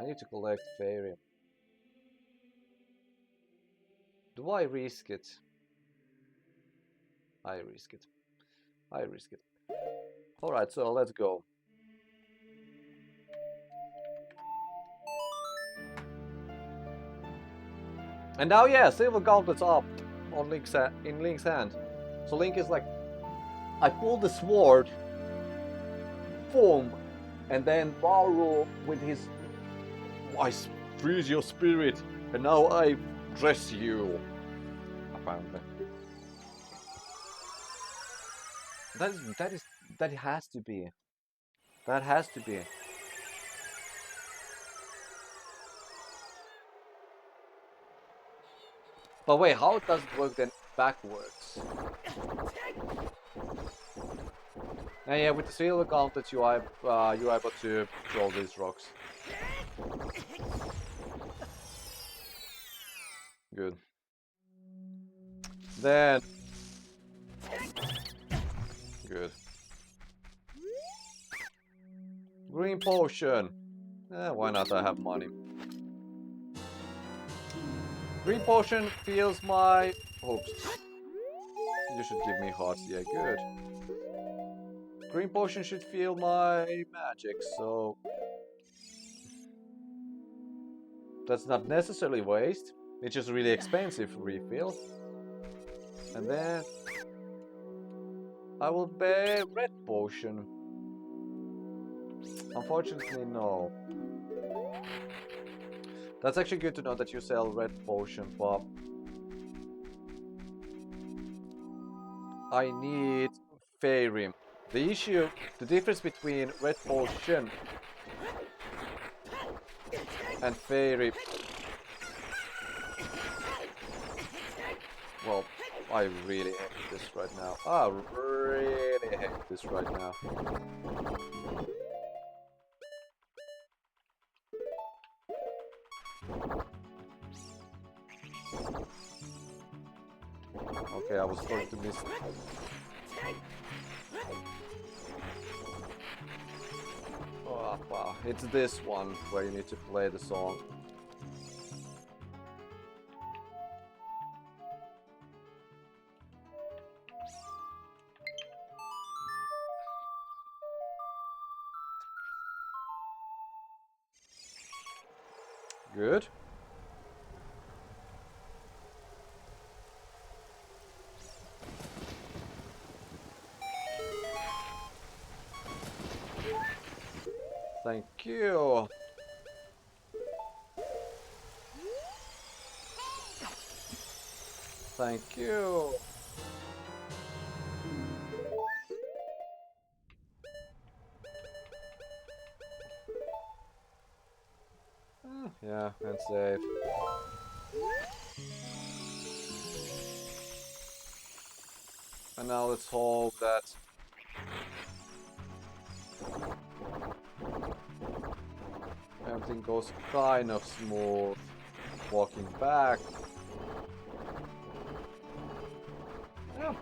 I need to collect fairy. Do I risk it? I risk it. I risk it. Alright, so let's go. And now, yeah, silver gauntlets up on in Link's hand. So Link is like, I pull the sword, boom, and then Nabooru with his, I freeze your spirit, and now I dress you. Apparently. That has to be. That has to be. But wait, how does it work then backwards? And yeah, with the silver gauntlets you're able to throw these rocks. Good. Then... Good. Green potion. Why not? I have money. Green potion feels my... Oops. You should give me hearts. Yeah, good. Green potion should feel my magic, so... That's not necessarily waste. It's just really expensive refill. And then... I will pay red potion. Unfortunately, no. That's actually good to know that you sell red potion, but... I need fairy. The difference between red potion and fairy... Well, I really hate this right now. I really hate this right now. Okay, I was going to miss. Oh, wow. It's this one where you need to play the song. Good. Thank you. Thank you. Yeah, and save. And now let's hope that everything goes kind of smooth. Walking back. Yeah.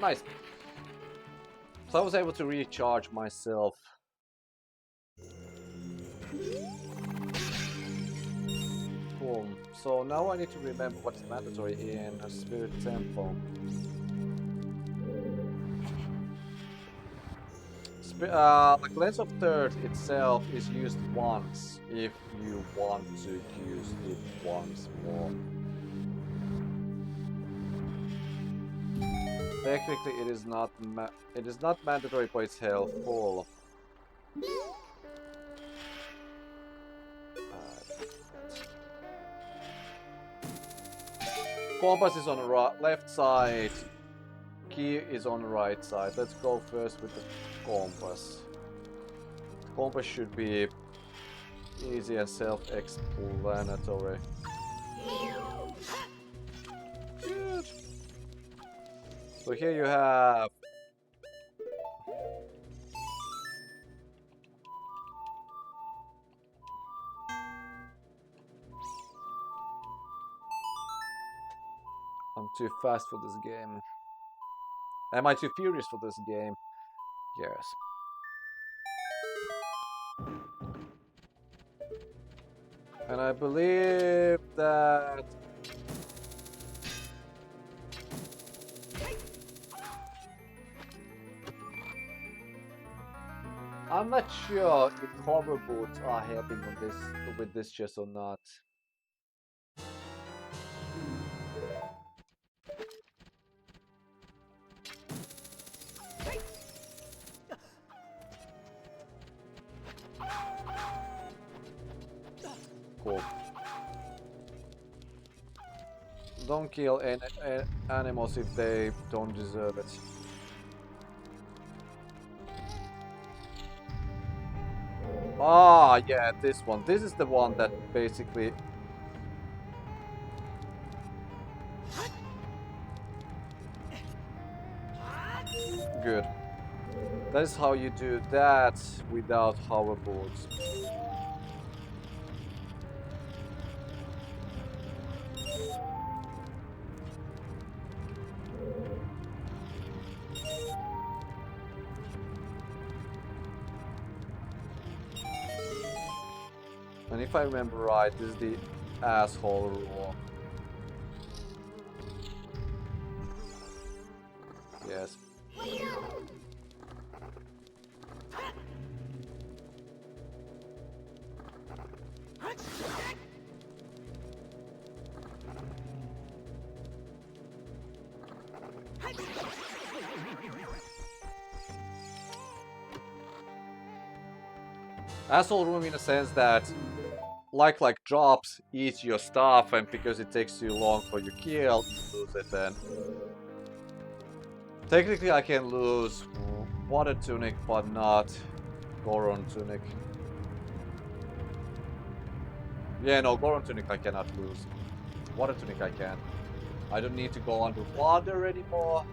Nice. So I was able to recharge myself. Cool. So now I need to remember what is mandatory in a Spirit Temple. Like Lens of Third itself is used once if you want to use it once more. Technically, it is not mandatory, but it's helpful. Compass is on the left side. Key is on the right side. Let's go first with the compass. The compass should be easy and self-explanatory. Good. So here you have I'm too fast for this game. Am I too furious for this game? Yes. And I believe that I'm not sure if hover boots are helping on this with this chest or not. Cool. Don't kill animals if they don't deserve it. Ah, yeah, this one. This is the one that basically... Good. That is how you do that without hoverboards. And if I remember right, this is the asshole rule. Yes. Asshole room in a sense that like drops eat your stuff, and because it takes too long for your kill, you lose it then. Technically I can lose water tunic but not Goron tunic. Yeah, no, Goron tunic I cannot lose. Water tunic I can. I don't need to go underwater anymore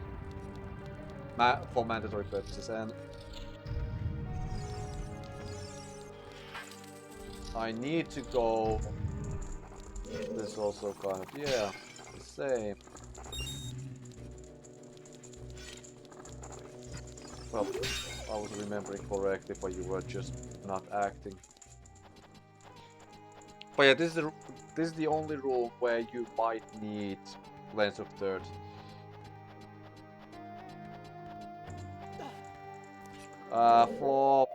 for mandatory purposes, and I need to go. This also kind of, yeah, the same. Well, I was remembering correctly, but you were just not acting. But yeah, this is the only room where you might need Lens of Third. For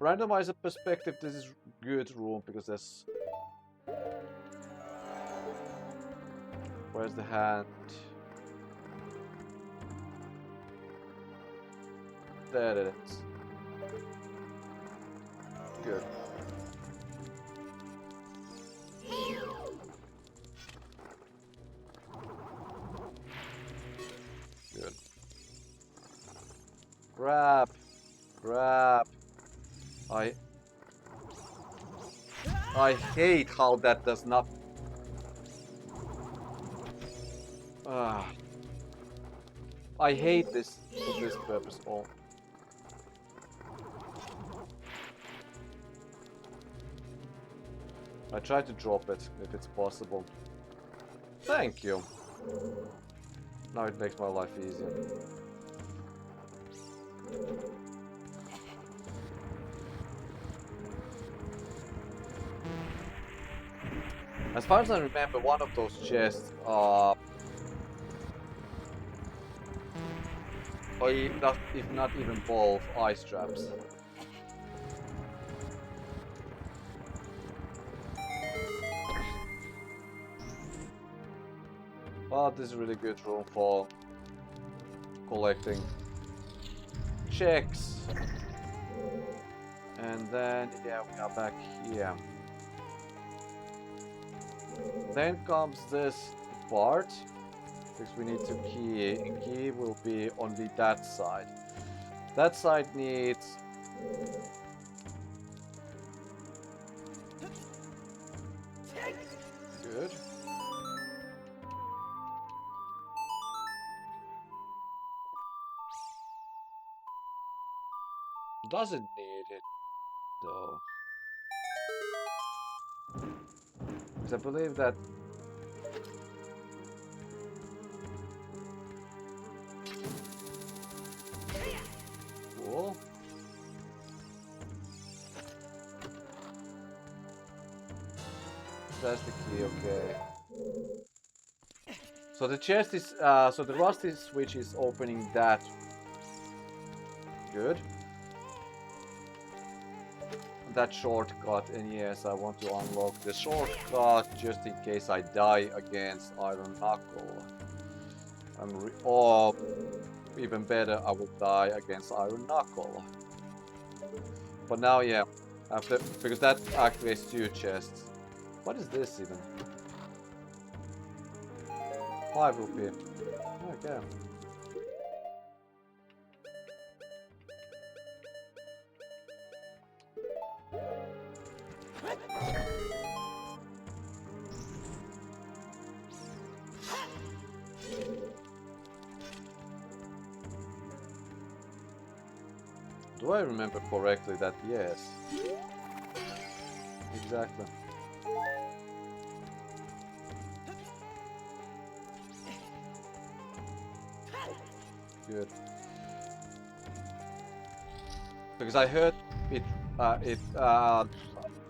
randomizer perspective, this is good room because there's... Where's the hand? There it is. Good. Good. Grab. Grab. I hate how that does not... I hate this for this purpose. Oh. I try to drop it if it's possible. Thank you. Now it makes my life easier. As far as I remember, one of those chests or if not even both, ice traps. But this is really good room for collecting checks. And then, yeah, we are back here. Then comes this part, because we need to key, and key will be on that side. That side needs... Good. Doesn't need it, though. Because I believe that... Cool. That's the key, okay. So the chest is, so the rusty switch is opening that. Good. That shortcut, and yes, I want to unlock the shortcut just in case I die against Iron Knuckle. Or even better, I will die against Iron Knuckle. But now, yeah, after, because that activates 2 chests. What is this even? 5 rupee. Okay. Do I remember correctly that yes? Exactly. Good. Because I heard it,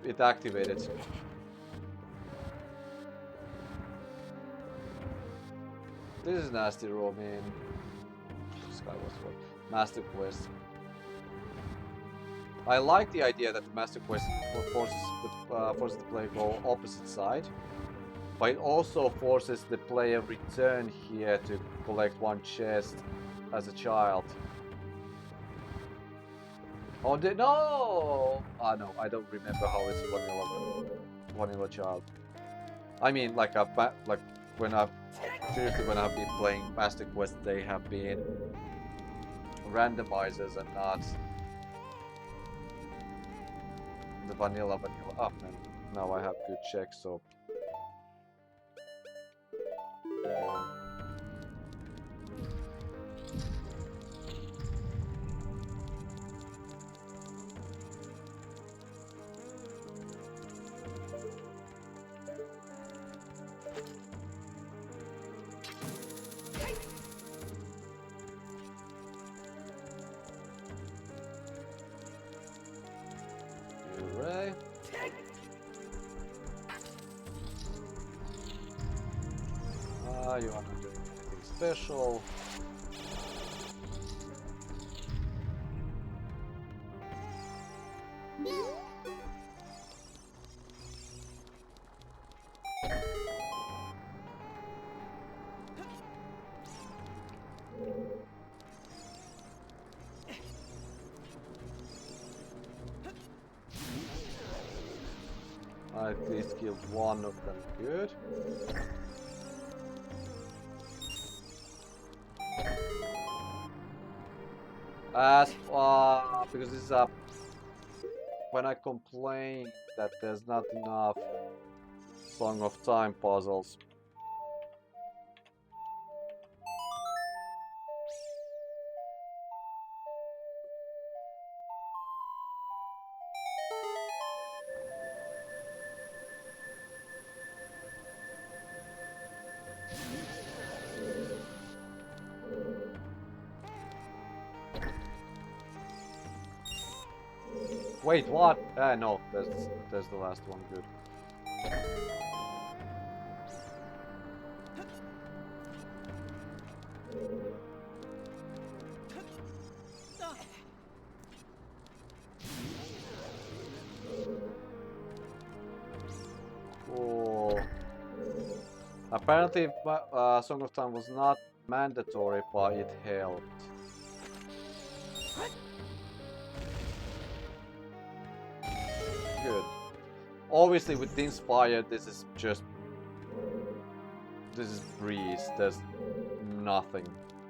it activated. This is nasty, Robin. This guy was what? Master Quest. I like the idea that the Master Quest forces the player to go opposite side, but it also forces the player return here to collect 1 chest as a child. Oh, no! Ah, no, I don't remember how it's vanilla child. I mean, like when I've been playing Master Quest, they have been randomizers and not the vanilla. Ah, man, now I have good checks, so. Hooray. You are not doing anything special. I at least killed 1 of them. Good. Because this is when I complain that there's not enough Song of Time puzzles. Wait, what? No, that's the last one. Good. Cool. Apparently, Song of Time was not mandatory, but it helped. Good. Obviously, with the Inspired, this is breeze. There's nothing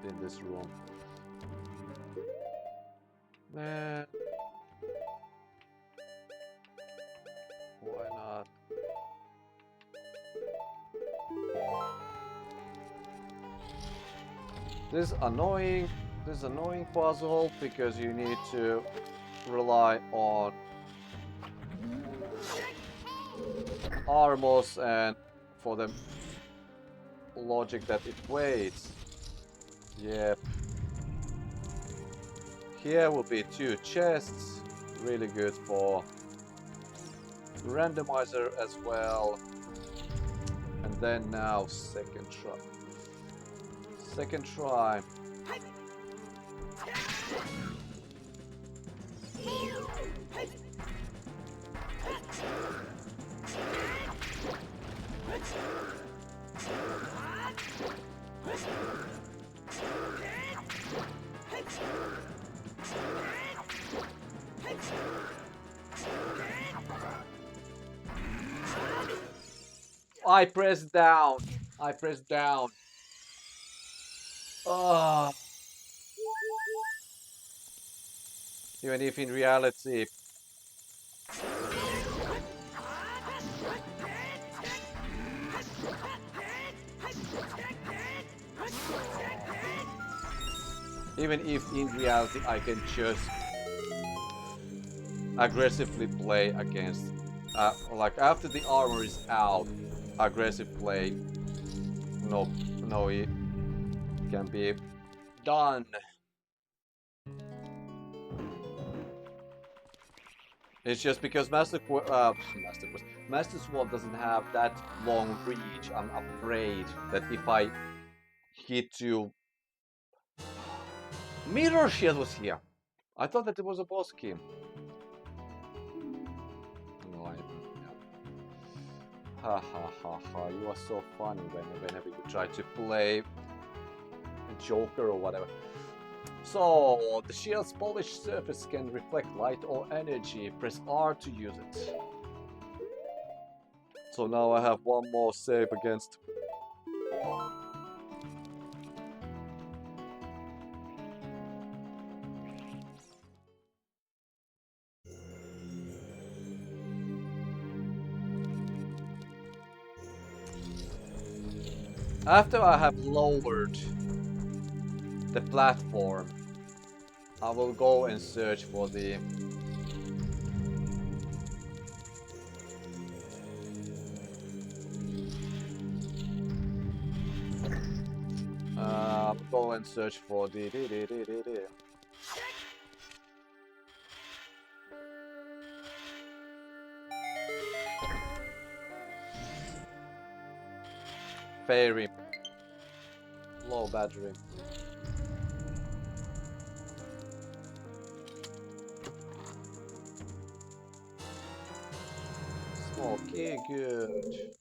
in this room. Man. Why not? This is annoying. This is annoying puzzle because you need to rely on Armos and for the logic that it waits. Yep. Here will be 2 chests. Really good for Randomizer as well. And then now second try. Second try. I pressed down. I pressed down. Oh. Even if in reality I can just aggressively play against like after the armor is out, aggressive play no it can be done. It's just because Master Sword doesn't have that long reach. I'm afraid that if I hit you... Mirror Shield was here! I thought that it was a boss key. No, ha ha ha ha, you are so funny whenever you try to play a Joker or whatever. So, the shield's polished surface can reflect light or energy. Press R to use it. So now I have one more save against... After I have lowered the platform, I will go and search for the... go and search for the... Fairy. Low battery. Okay, good.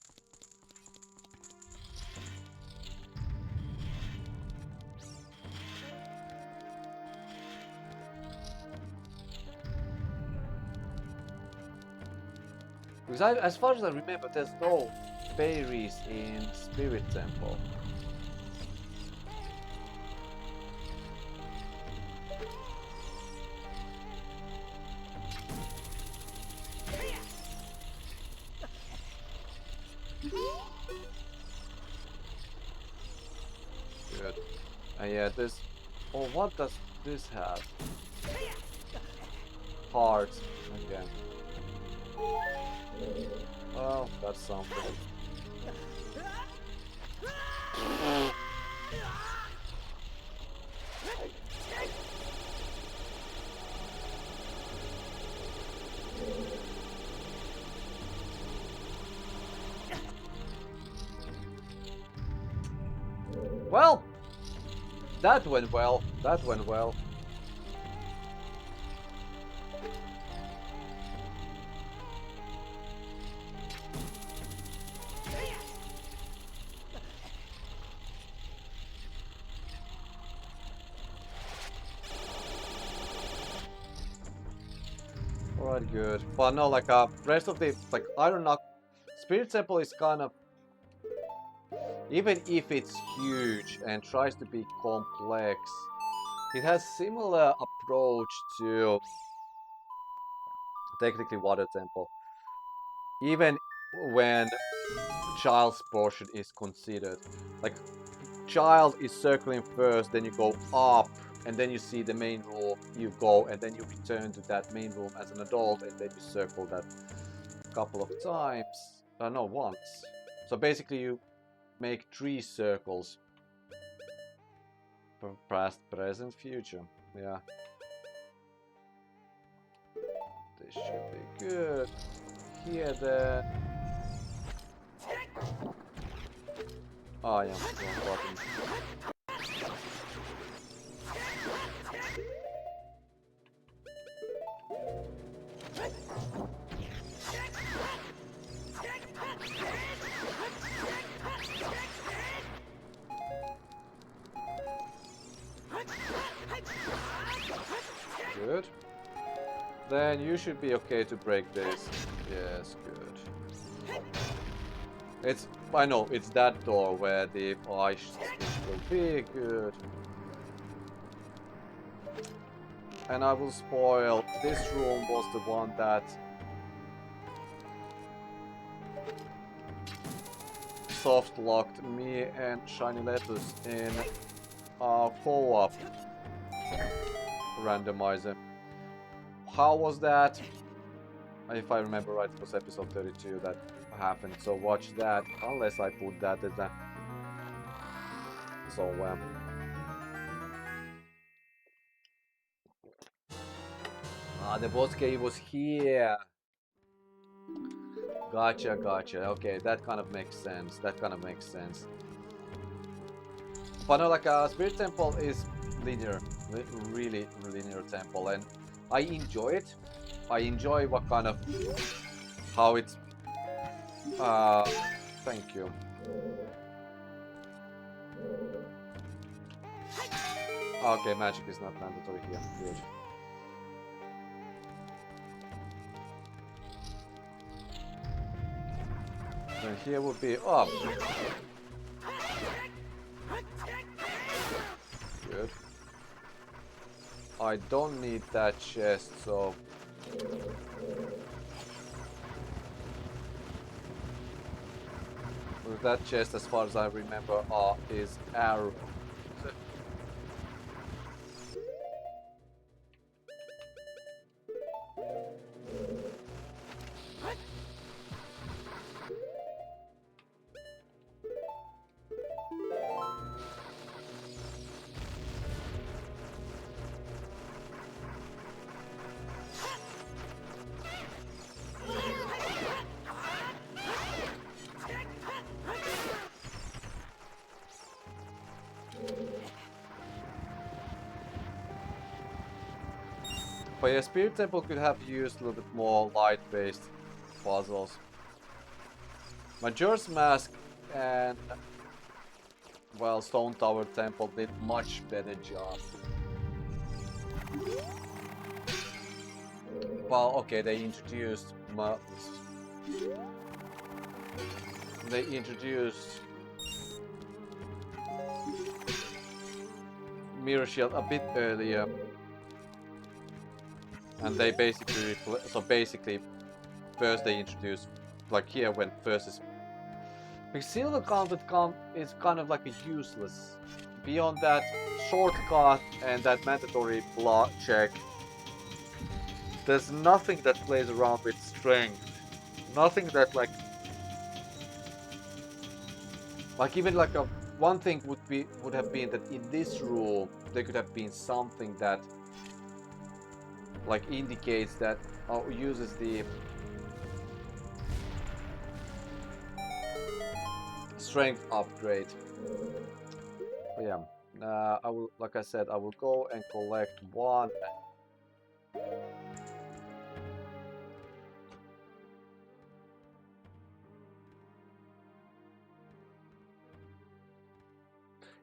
Because as far as I remember, there's no berries in Spirit Temple. Good. And yeah, this... Oh, what does this have? Hearts. Again. Well, that's something. Well, that went well. That went well. Alright, good. But no, like rest of the like Iron Knuckle, Spirit Temple is kind of, even if it's huge and tries to be complex, it has similar approach to technically Water Temple. Even when Child's portion is considered. Like, Child is circling first, then you go up, and then you see the main room, you go, and then you return to that main room as an adult, and then you circle that a couple of times. No, once. So basically you make 3 circles. Past, present, future. Yeah. This should be good. here, then... Oh yeah, wrong button. Good. Then you should be okay to break this. Yes, good. It's... I know, it's that door where the ice will be. Good. And I will spoil. This room was the one that... soft locked me and Shiny Lettuce in a co-op randomizer. How was that? If I remember right, it was episode 32 that happened, so watch that, unless I put that in there. So, the boss cave was here. Gotcha, gotcha. Okay, that kind of makes sense. That kind of makes sense. But no, like Spirit Temple is linear, really linear temple, and I enjoy it. I enjoy what kind of how it's. Thank you. Okay, magic is not mandatory here. Good. And here would be up. Good. I don't need that chest, so... With that chest, as far as I remember, is arrow. But yeah, Spirit Temple could have used a little bit more light-based puzzles. Majora's Mask and, well, Stone Tower Temple did much better job. Well, okay, they introduced Mirror Shield a bit earlier. And they basically, first they introduced, like here when first is... Because Silver Gauntlet is kind of like a useless. Beyond that shortcut and that mandatory block check, there's nothing that plays around with strength. Nothing that like even like one thing would have been that in this room there could have been something that like indicates that uses the strength upgrade. But yeah, I will, like I said, I will go and collect one.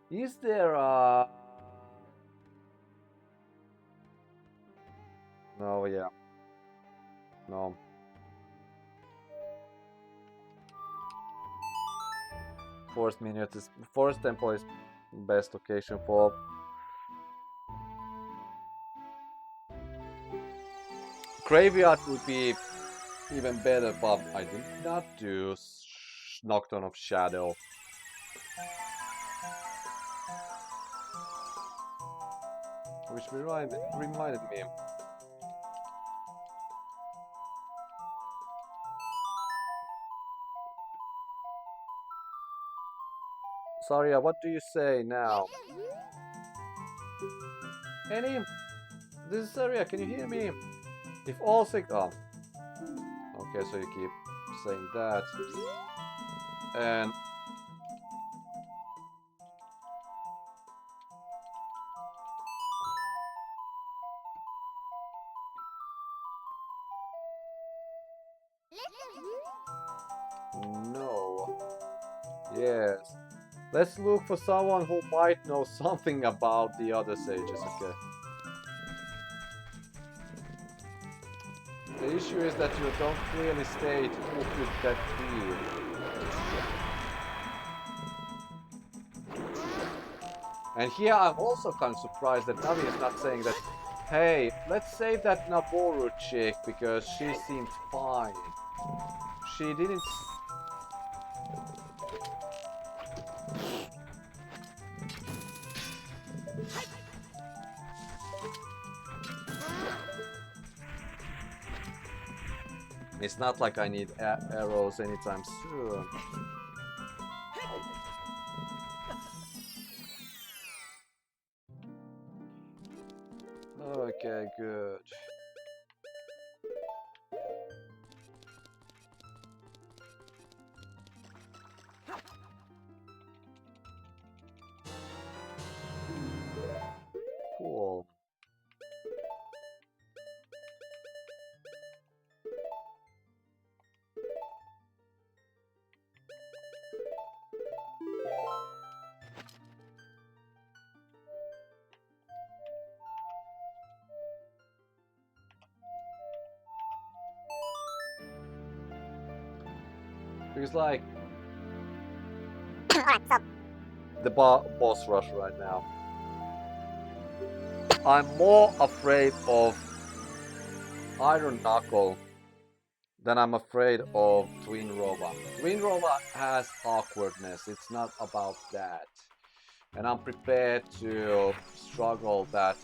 Is there a... No, yeah. No. Forest Temple is best location for... Graveyard would be even better, but I did not do Nocturne of Shadow. Which reminded me. Saria, what do you say now? Any? This is Saria, can you hear me? If all six... Oh. Okay, so you keep saying that. And no. Yes. Let's look for someone who might know something about the other sages, okay? The issue is that you don't clearly state who could that be. And here I'm also kind of surprised that Navi is not saying that, hey, let's save that Nabooru chick because she seemed fine. She didn't... It's not like I need arrows anytime soon. Okay, good. Cool. Because like the boss rush right now. I'm more afraid of Iron Knuckle than I'm afraid of Twinrova. Twinrova has awkwardness, it's not about that. And I'm prepared to struggle that.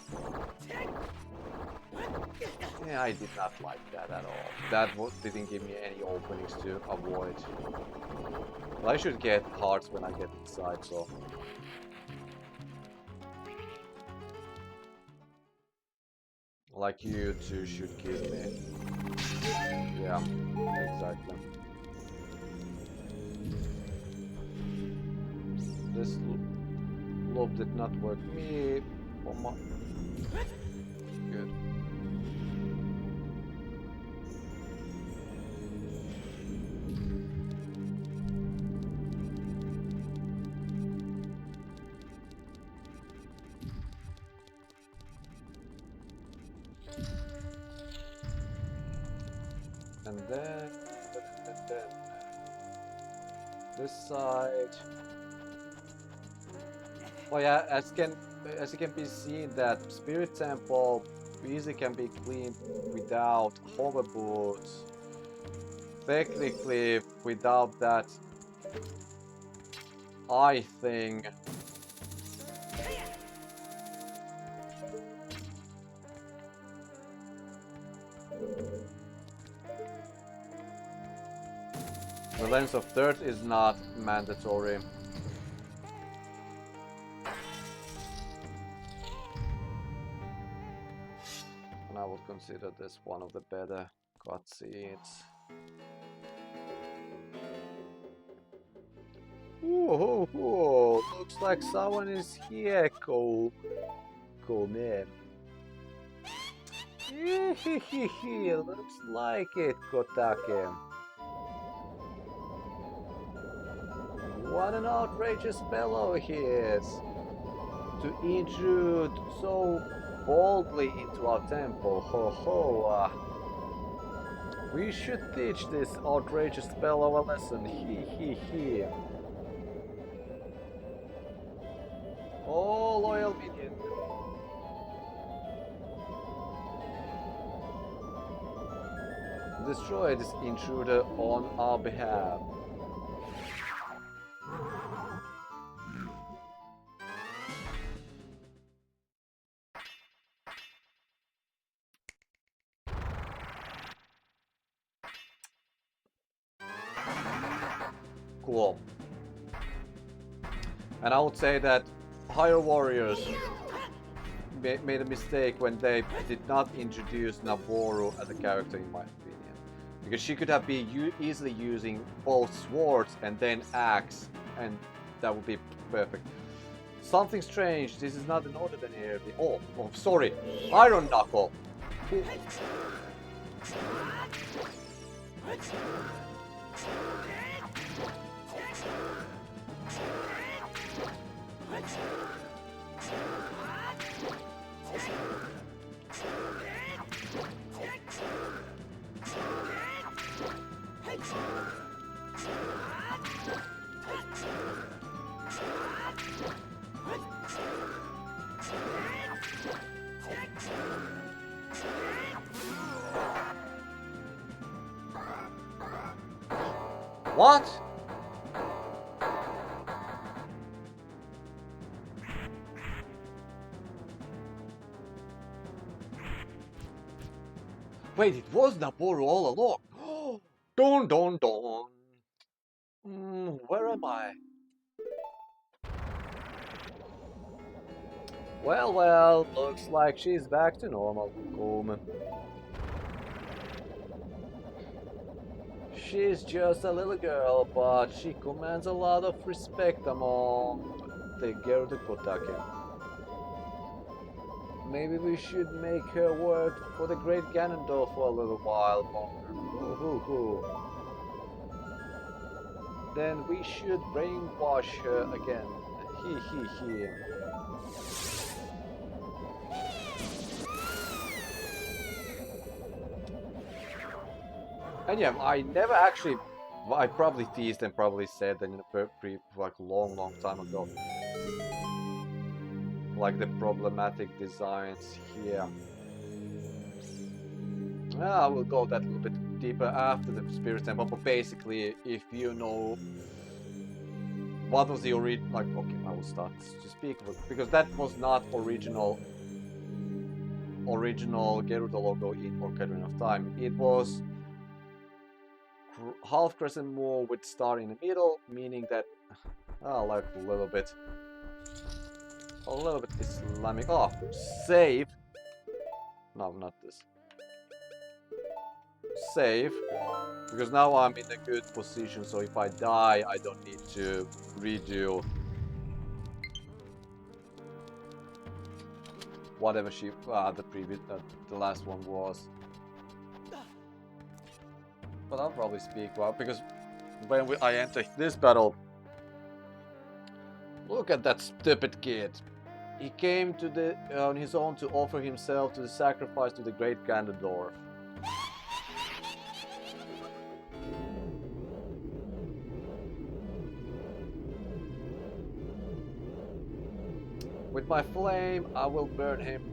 Yeah, I did not like that at all. That didn't give me any openings to avoid. Well, I should get hearts when I get inside, so... Like you two should give me. Yeah, exactly. This loop did not work me. Oh my... Good. And then this side. Oh yeah, as you can be seen that Spirit Temple easily can be cleaned without hover boots. Technically, without that eye thing. The Lens of Dirt is not mandatory. And I would consider this one of the better cutscenes. Whoa, whoa, looks like someone is here, Koume. Looks like it, Kotake. What an outrageous fellow he is! To intrude so boldly into our temple, ho ho! We should teach this outrageous fellow a lesson, he. Oh, loyal minion! Destroy this intruder on our behalf. Cool. And I would say that higher warriors made a mistake when they did not introduce Nabooru as a character, in my opinion. Because she could have been easily using both swords and then axe, and that would be perfect. Something strange. This is not an ordinary. Oh, sorry. Iron Knuckle. What? Wait, it was Nabooru all along. Dun dun dun. Where am I? Well, looks like she's back to normal, Koume. She's just a little girl, but she commands a lot of respect among the Gerudo Kotake. Maybe we should make her work for the great Ganondorf for a little while longer. Then we should brainwash her again. He. And yeah, I never actually... I probably teased and probably said that in a like long time ago. Like the problematic designs here. I will go that a little bit deeper after the Spirit Temple, but basically, if you know what was the original... Like, okay, I will start to speak of it, because that was not original Gerudo logo in Ocarina of Time. It was half crescent moon with star in the middle, meaning that like a little bit Islamic. Oh, save. No, not this. Save, because now I'm in a good position, so if I die I don't need to redo whatever the last one was. But I'll probably speak well, because when I enter this battle, look at that stupid kid. He came to on his own to offer himself to the sacrifice to the great Ganondorf. With my flame, I will burn him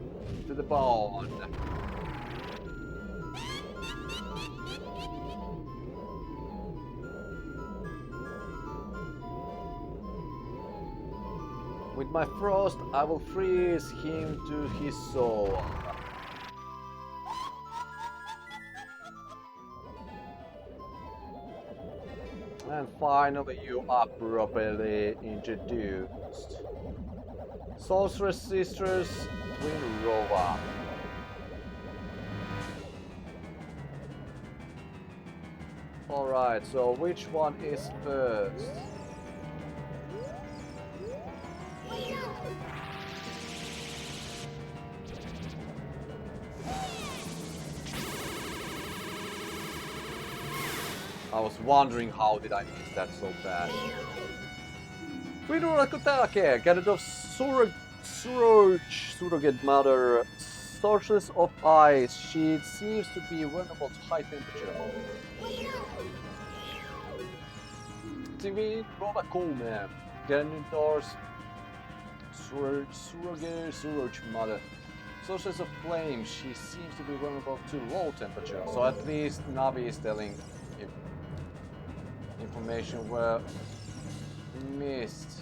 to the bone. With my frost, I will freeze him to his soul. And finally, you are properly introduced. Sorceress Sisters, Twinrova. Alright, so which one is first? I was wondering how did I miss that so bad. Twinrova Kotake, Ganondorf's surrogate mother, Sorceress of Ice. She seems to be vulnerable to high temperature. Twinrova Koume, Ganondorf's surrogate mother. Sorceress of Flame. She seems to be vulnerable to low temperature. So at least Navi is telling information were missed.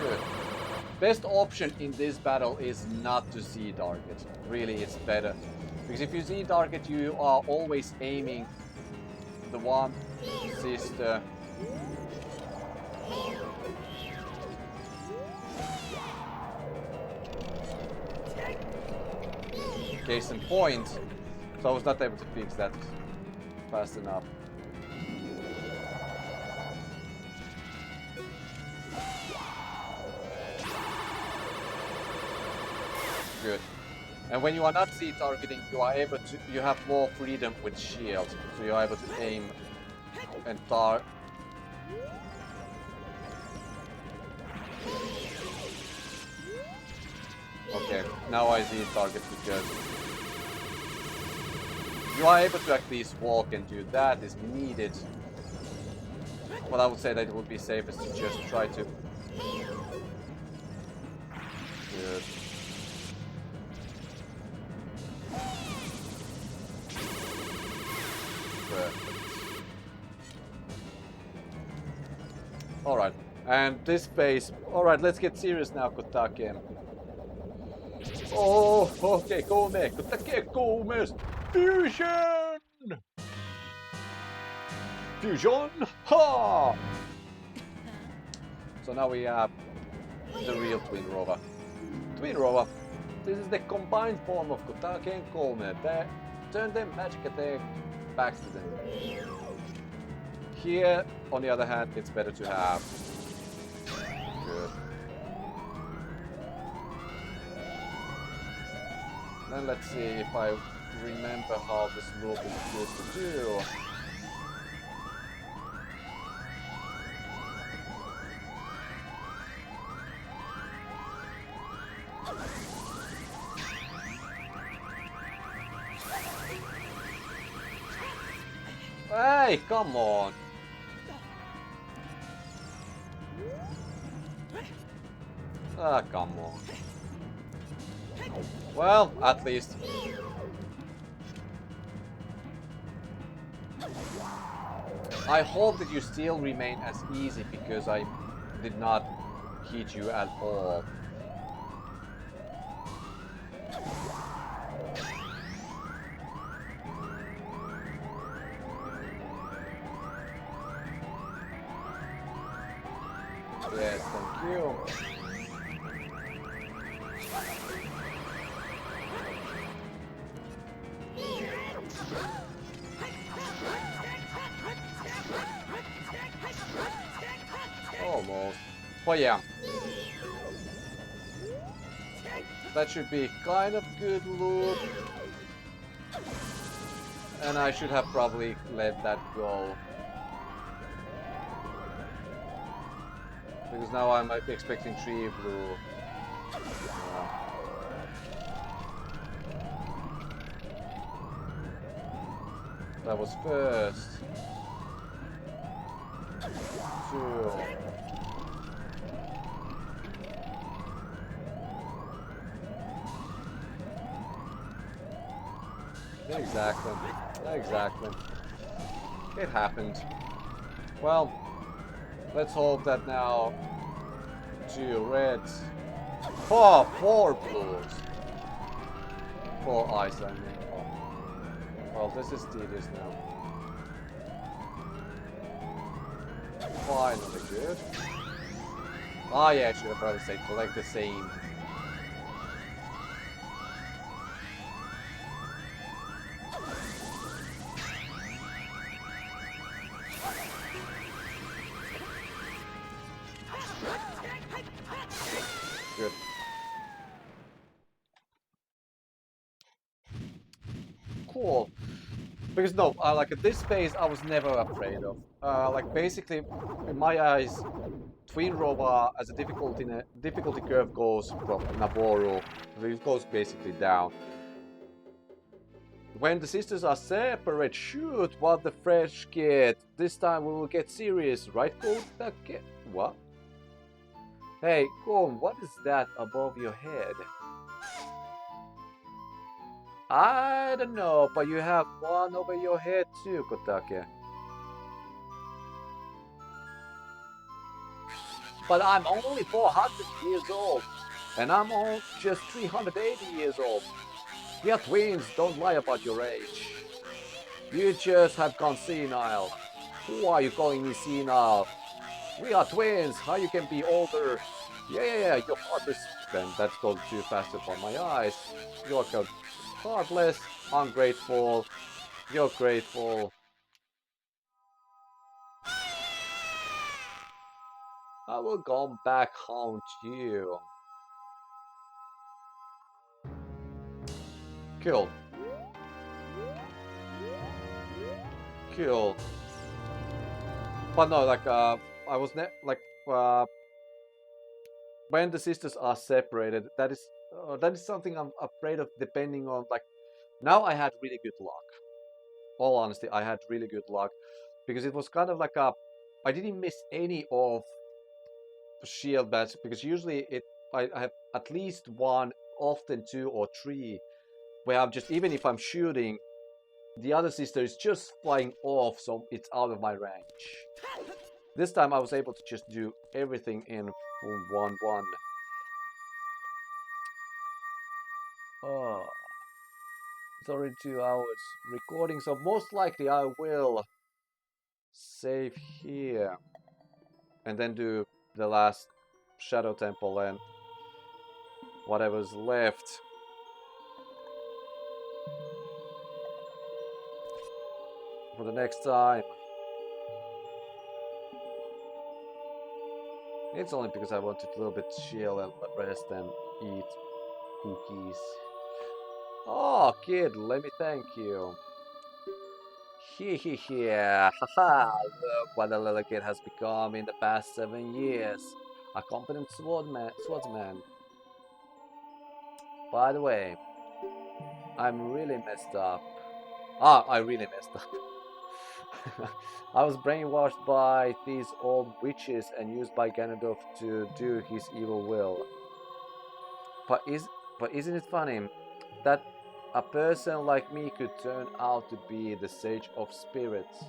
Good. Best option in this battle is not to see target. Really, it's better. Because if you see target, you are always aiming the one sister. Case in point, so I was not able to fix that fast enough. Good. And when you are not Z-targeting, you have more freedom with shield, so you're able to aim and target. Okay, now I Z-target because you are able to at least walk and do that is needed. But I would say that it would be safest to just try to. Good. Alright, and this phase. Alright, let's get serious now, Kotake. Oh, okay, Koume. Kotake, Koume's fusion! Fusion! Ha! So now we have the real Twinrova. Twinrova. This is the combined form of Kotake and Koume. Turn them magic attack back to them. Here, on the other hand, it's better to have. Good. Then let's see if I remember how this move is good to do. Hey, come on! Ah, come on. Well, at least. I hope that you still remain as easy because I did not hit you at all. Yes, thank you. Almost. But yeah. That should be kind of good loop. And I should have probably let that go. Because now I'm expecting 3 blue. That was first. 2. Exactly. Exactly. It happened. Well, let's hope that now 2 reds. 4 blues. 4 ice, I mean. Well, this is tedious now. Finally good. Ah, yeah, I should have probably said collect the same. Good. Cool. Because no, like at this phase I was never afraid of. Like basically, in my eyes, Twinrova as a difficulty curve goes from Nabooru, it goes basically down. When the sisters are separate, shoot what the fresh kid. This time we will get serious, right, Kotake? What? Hey, Koume, what is that above your head? I don't know, but you have one over your head too, Kotake. But I'm only 400 years old, and I'm all just 380 years old. We are twins, don't lie about your age. You just have gone senile. Who are you calling me senile? We are twins, how you can be older? Yeah, your father's... Then that's going too fast for my eyes. You're heartless, ungrateful, you're grateful. I will come back haunt you. Cool. Cool. But no, like I was like when the sisters are separated, that is something I'm afraid of. Depending on like now, I had really good luck. All honesty, I had really good luck because it was kind of like I didn't miss any of shield bats because usually I have at least one, often two or three, where I'm just even if I'm shooting, the other sister is just flying off, so it's out of my range. This time I was able to just do everything in 1-1. Oh, it's already 2 hours recording, so most likely I will save here and then do the last Shadow Temple and whatever's left. For the next time. It's only because I wanted a little bit chill and rest and eat cookies. Oh, kid, let me thank you. Haha, look what the little kid has become in the past 7 years. A competent swordsman. By the way, I'm really messed up. I really messed up. I was brainwashed by these old witches and used by Ganondorf to do his evil will. But isn't it funny that a person like me could turn out to be the Sage of Spirits?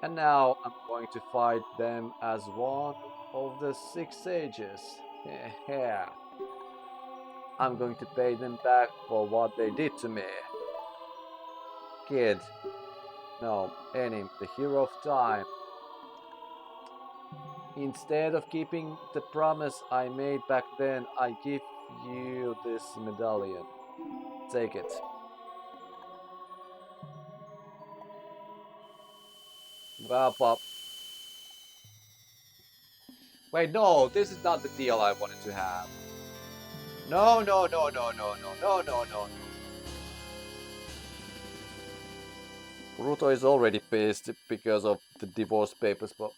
And now I'm going to fight them as one of the 6 sages. Yeah. I'm going to pay them back for what they did to me. Kid. No, Enim, the hero of time. Instead of keeping the promise I made back then, I give you this medallion. Take it. Well, Pop. Wait, no, this is not the deal I wanted to have. No, no, no, no, no, no, no, no, no. Ruto is already pissed because of the divorce papers, but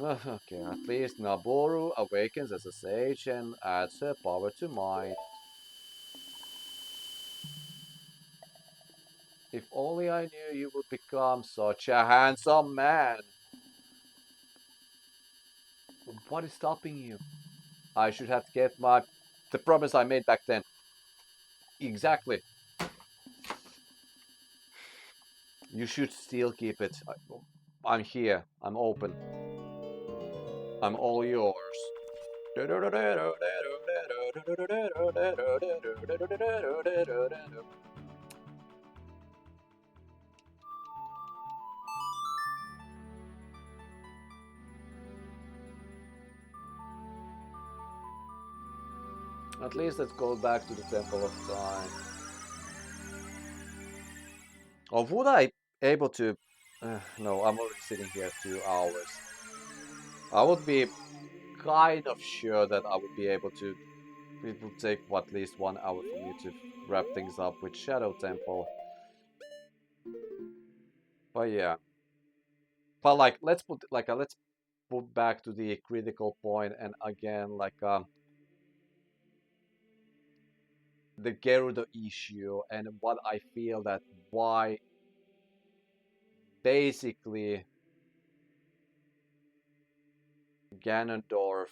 okay, at least Nabooru awakens as a sage and adds her power to mine. If only I knew you would become such a handsome man. What is stopping you? I should have kept the promise I made back then. Exactly. You should still keep it. I'm here. I'm open. I'm all yours. At least let's go back to the Temple of Time. Or would I able to... no, I'm already sitting here 2 hours. I would be kind of sure that I would be able to... It would take at least 1 hour for me to wrap things up with Shadow Temple. But yeah. But like, let's put back to the critical point and again the Gerudo issue and what I feel that why basically Ganondorf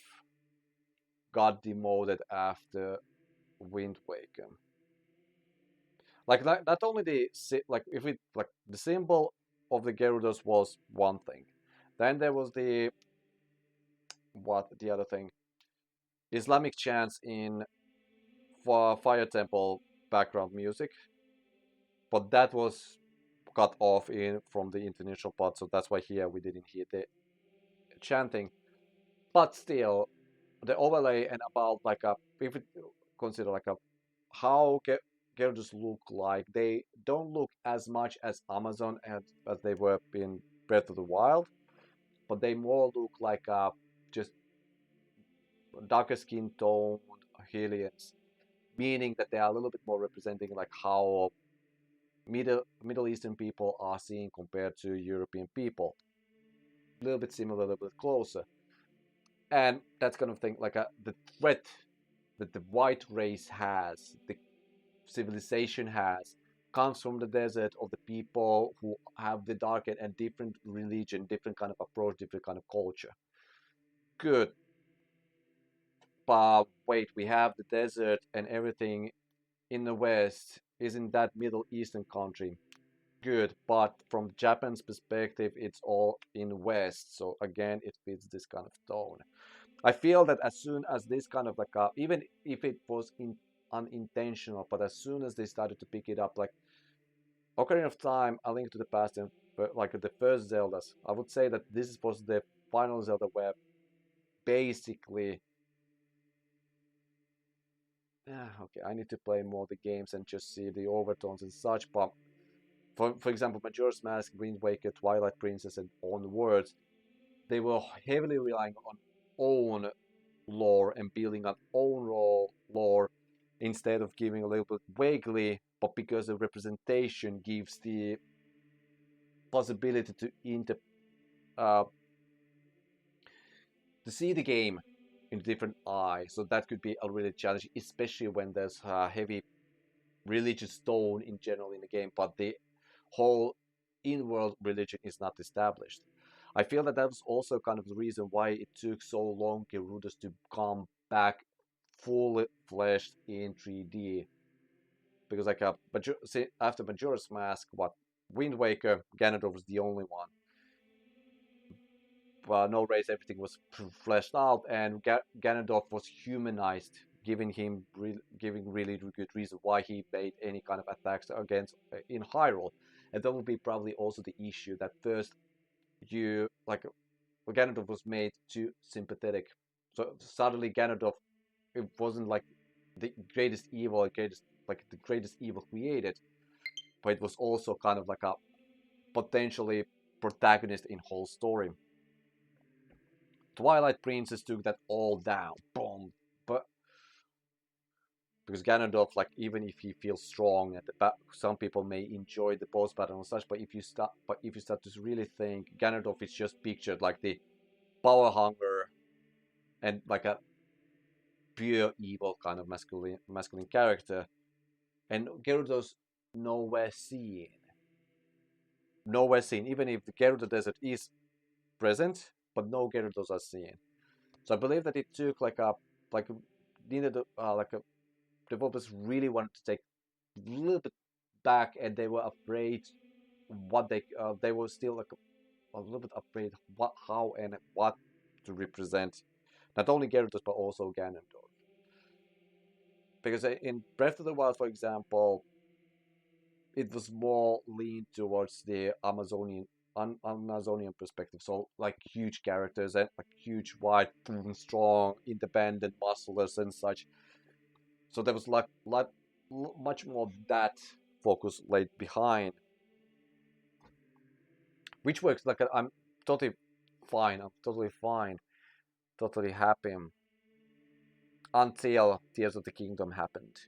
got demoted after Wind Waker. Like not only if it like the symbol of the Gerudos was one thing, then there was the other thing, Islamic chants in Fire Temple background music, but that was cut off from the international part, so that's why here we didn't hear the chanting. But still, the overlay and about if it consider like how Gerudos look like. They don't look as much as Amazon as they were in Breath of the Wild, but they more look like just darker skin toned Hylians, meaning that they are a little bit more representing like how Middle Eastern people are seen compared to European people. A little bit similar, a little bit closer. And that's kind of thing like the threat that the white race has, the civilization has, comes from the desert of the people who have the dark and different religion, different kind of approach, different kind of culture. Good. But wait, we have the desert and everything in the west is in that Middle Eastern country. Good, but from Japan's perspective, it's all in west. So again, it fits this kind of tone. I feel that as soon as this kind of like even if it was unintentional, but as soon as they started to pick it up, like Ocarina of Time, A Link to the Past, and like the first Zeldas, I would say that this was the final Zelda where basically, yeah, okay, I need to play more the games and just see the overtones and such. But for example, Majora's Mask, Wind Waker, Twilight Princess, and onwards, they were heavily relying on own lore and building an own lore instead of giving a little bit vaguely, but because the representation gives the possibility uh, to see the game in a different eye. So that could be a really challenge, especially when there's a heavy religious tone in general in the game, but the whole in-world religion is not established. I feel that was also kind of the reason why it took so long Gerudos to come back fully fleshed in 3D. Because like after Majora's Mask, what Wind Waker, Ganondorf was the only one. No race, everything was fleshed out, and Ganondorf was humanized, giving really good reason why he made any kind of attacks against in Hyrule. And that would be probably also the issue that first you like Ganondorf was made too sympathetic. So suddenly Ganondorf, it wasn't like the greatest evil, the greatest evil created, but it was also kind of like a potentially protagonist in whole story. Twilight Princess took that all down, boom. But because Ganondorf, like even if he feels strong, and some people may enjoy the boss battle and such, but if you start to really think, Ganondorf is just pictured like the power hunger and like a pure evil kind of masculine character, and Gerudo's nowhere seen. Nowhere seen, even if the Gerudo Desert is present, but no Gerudos are seen. So I believe that it took like needed like a developers really wanted to take a little bit back, and they were afraid what they were still like a little bit afraid how and what to represent, not only Gyarados but also Ganondorf. Because in Breath of the Wild, for example, it was more leaned towards the Amazonian perspective. So like huge characters and like huge, wide, strong, independent, musclers and such. So there was much more that focus laid behind, which works. Like I'm totally fine. I'm totally fine, totally happy until Tears of the Kingdom happened.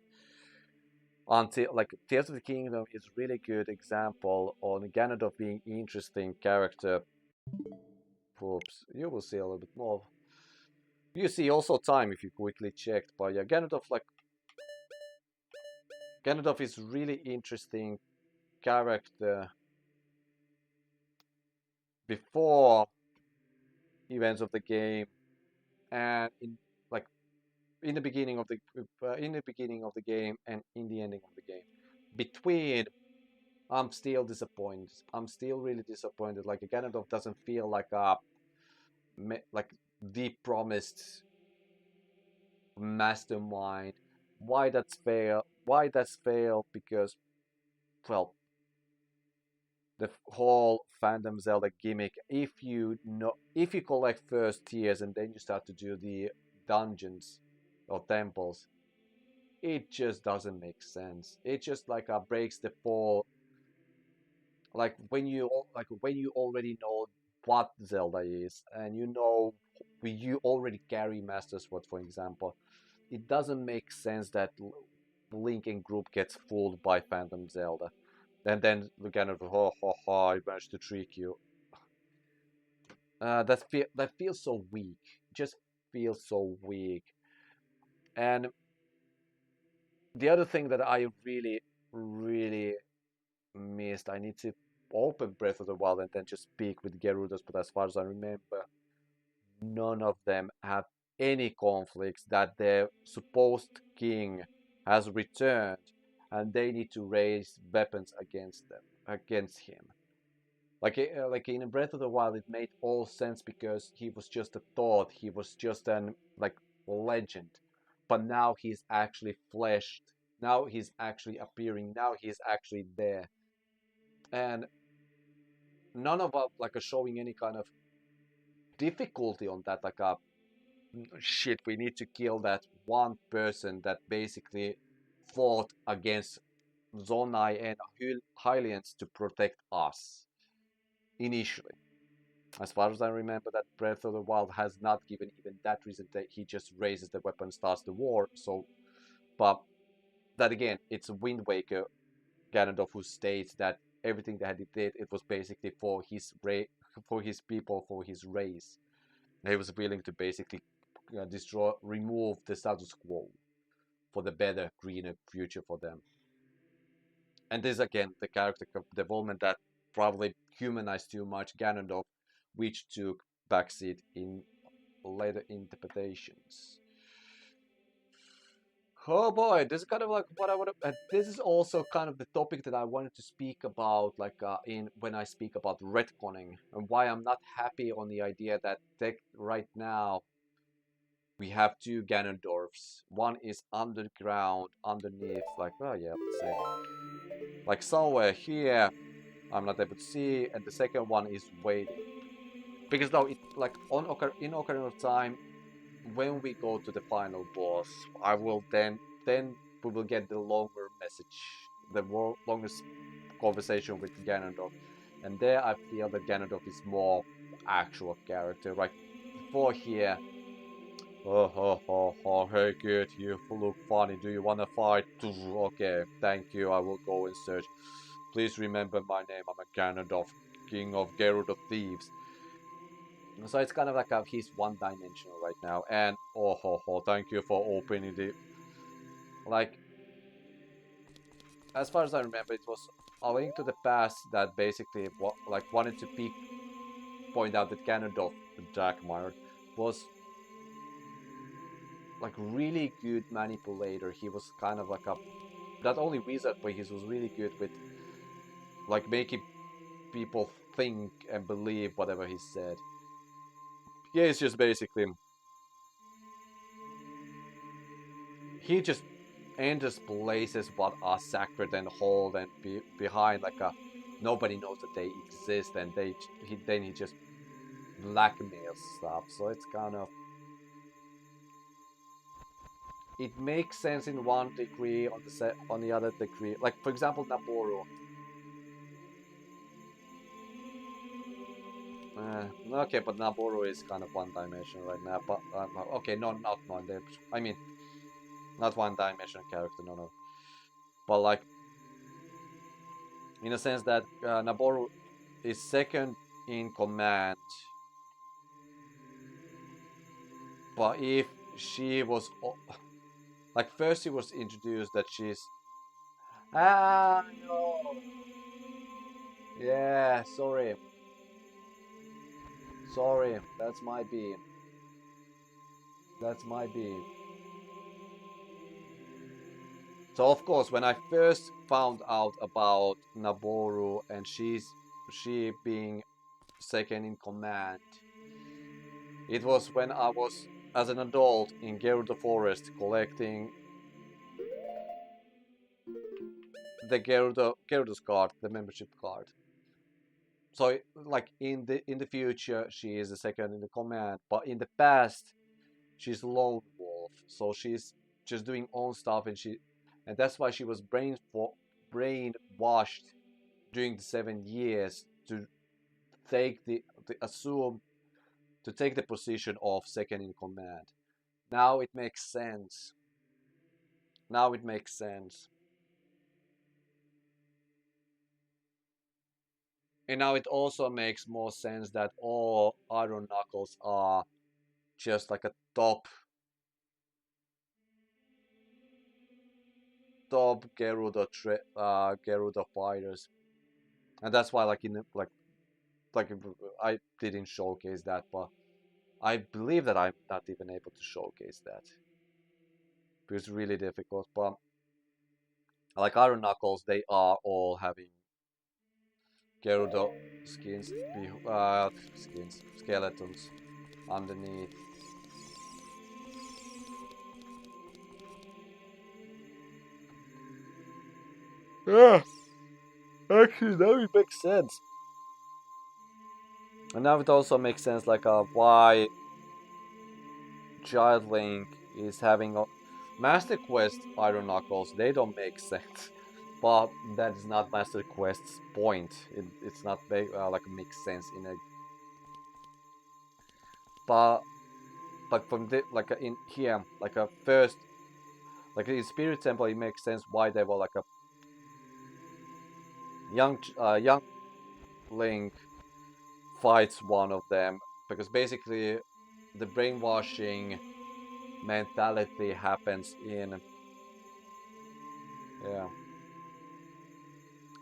Until like Tears of the Kingdom is really good example on Ganondorf being interesting character. Oops, you will see a little bit more. You see also time if you quickly checked, but yeah, Ganondorf is really interesting character before events of the game and in the beginning of the game and in the ending of the game. Between, I'm still disappointed. I'm still really disappointed. Like Ganondorf doesn't feel like like the promised mastermind. Why that's fail? Why that's fail? Because well, the whole Phantom Zelda gimmick. If you collect first tiers and then you start to do the dungeons or temples, it just doesn't make sense. It just like breaks the fall. Like when you already know what Zelda is, and you know you already carry Master Sword, for example, it doesn't make sense that Link and group gets fooled by Phantom Zelda, and then the kind of I managed to trick you. That feels so weak. Just feels so weak. And the other thing that I really, really missed, I need to open Breath of the Wild and then just speak with Gerudos, but as far as I remember, none of them have any conflicts that their supposed king has returned and they need to raise weapons against him. Like in Breath of the Wild, it made all sense because he was just a thought, he was just an like legend, but now he's actually fleshed. Now he's actually appearing. Now he's actually there, and none of us like are showing any kind of difficulty on that. Like shit, we need to kill that one person that basically fought against Zonai and Hylians to protect us initially. As far as I remember, that Breath of the Wild has not given even that reason that he just raises the weapon, starts the war. So, but that again, it's Wind Waker Ganondorf who states that everything that he did, it was basically for his for his people, for his race. He was willing to basically remove the status quo for the better, greener future for them. And this again, the character development that probably humanized too much Ganondorf, which took backseat in later interpretations. Oh boy, this is kind of like what I want to. This is also kind of the topic that I wanted to speak about, like in when I speak about retconning and why I'm not happy on the idea that right now we have two Ganondorfs. One is underground, underneath, like oh yeah, let's say, like somewhere here. I'm not able to see, and the second one is waiting because now it like in Ocarina of Time when we go to the final boss, I will then we will get the longer message, the longest conversation with Ganondorf, and there I feel that Ganondorf is more actual character. Right before here, hey kid, you look funny. Do you wanna fight? Okay, thank you. I will go and search. Please remember my name. I'm a Ganondorf, king of Gerudo thieves. So it's kind of like he's one dimensional right now. And thank you for opening the like. As far as I remember, it was A Link to the Past that basically like wanted to point out that Ganondorf, Jack Meyer, was like really good manipulator. He was kind of like a not only wizard, but he was really good with like making people think and believe whatever he said. Yeah, it's just basically he just enters places what are sacred and hold and behind like a nobody knows that they exist and he just blackmails stuff. So it's kind of it makes sense in one degree on the other degree. Like for example, Nabooru. Okay, but Nabooru is kind of one dimension right now. But okay, no, not one. I mean, not one dimension character. No. But like in a sense that Nabooru is second in command. But if she was like first, she was introduced that she's no, yeah, sorry, that's my beam. That's my beam. So of course, when I first found out about Nabooru and she being second in command, it was when I was as an adult in Gerudo Forest collecting the Gerudo's card, the membership card. So like in the future, she is the second in the command, but in the past, she's lone wolf. So she's just doing own stuff, and that's why she was brainwashed during the 7 years to take to take the position of second in command. Now it makes sense. Now it makes sense. And now it also makes more sense that all Iron Knuckles are just like a top Gerudo fighters, and that's why like like I didn't showcase that, but I believe that I'm not even able to showcase that. It's really difficult, but like Iron Knuckles, they are all having Gerudo skeletons underneath. Yeah, actually, now it makes sense. And now it also makes sense, like why Giant Link is having a Master Quest Iron Knuckles. They don't make sense, but that is not Master Quest's point. It's not like makes sense in a. But from the like in here, like a first, like in Spirit Temple, it makes sense why they were like a young Link fights one of them, because basically the brainwashing mentality happens in, yeah.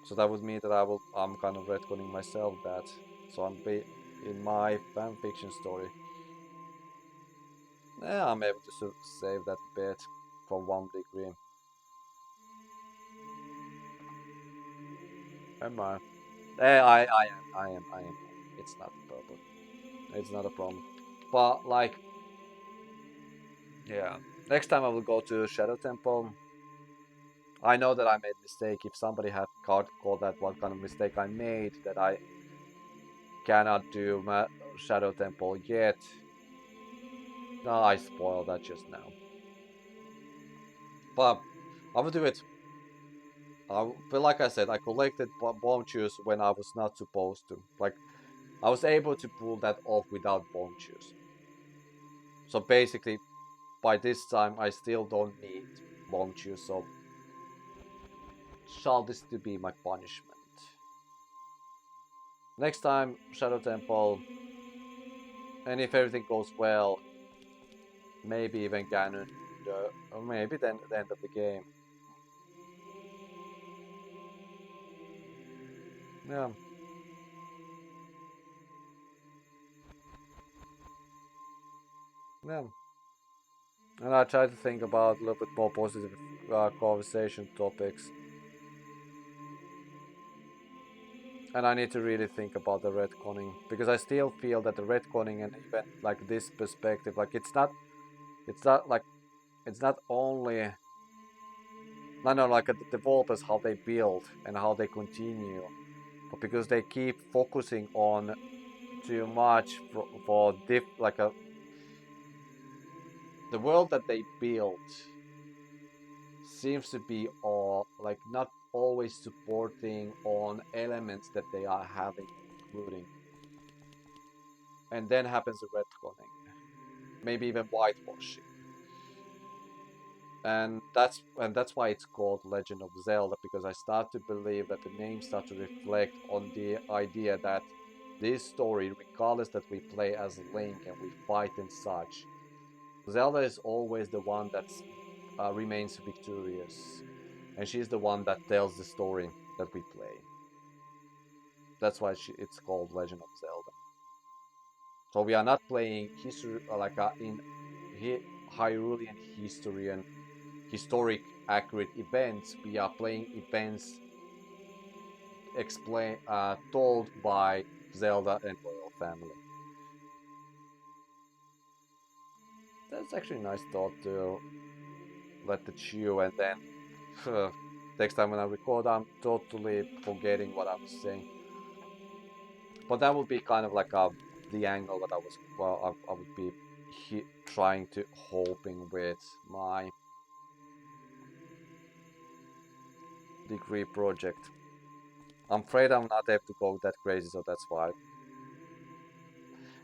So that would mean that I'm kind of retconning myself that. So in my fanfiction story. Yeah, I'm able to save that bit from 1 degree. Am I? I am. It's not a problem. It's not a problem. But like, yeah. Next time I will go to Shadow Temple. I know that I made mistake. If somebody had called that what kind of mistake I made, that I cannot do my Shadow Temple yet. No, I spoiled that just now. But I will do it. But like I said, I collected bomb juice when I was not supposed to. Like, I was able to pull that off without bomb juice. So basically, by this time, I still don't need bomb juice. So, shall this to be my punishment? Next time, Shadow Temple, and if everything goes well, maybe even Ganon, or maybe then the end of the game. Yeah. Yeah. And I try to think about a little bit more positive conversation topics. And I need to really think about the retconning, because I still feel that the retconning and even like this perspective, like it's not like it's not only I know like the developers how they build and how they continue, but because they keep focusing on too much for like the world that they built seems to be all like not always supporting on elements that they are having including, and then happens the retconning, maybe even whitewashing. And that's why it's called Legend of Zelda, because I start to believe that the name starts to reflect on the idea that this story, regardless that we play as Link and we fight and such, Zelda is always the one that remains victorious, and she's the one that tells the story that we play. That's why it's called Legend of Zelda. So we are not playing history like in Hyrulean history and historic accurate events. We are playing events told by Zelda and royal family. That's actually a nice thought to let the chew, and then next time when I record, I'm totally forgetting what I was saying. But that would be kind of like the angle that I would be trying to hoping with my degree project. I'm afraid I'm not able to go that crazy, so that's why.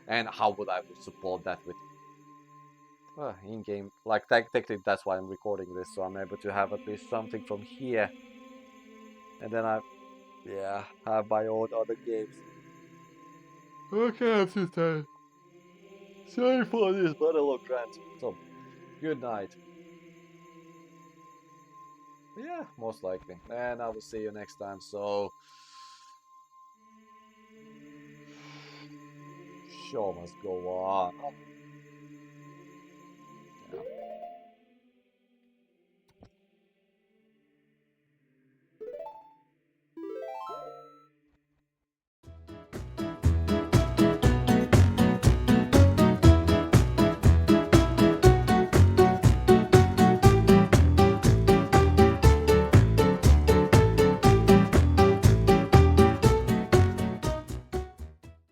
And how would I support that with in-game? Like technically, that's why I'm recording this, so I'm able to have at least something from here, and then I, yeah, have my own other games. Okay, sister. Sorry for this monologue rant. So, good night. Yeah, most likely. And I will see you next time. So, show must go on.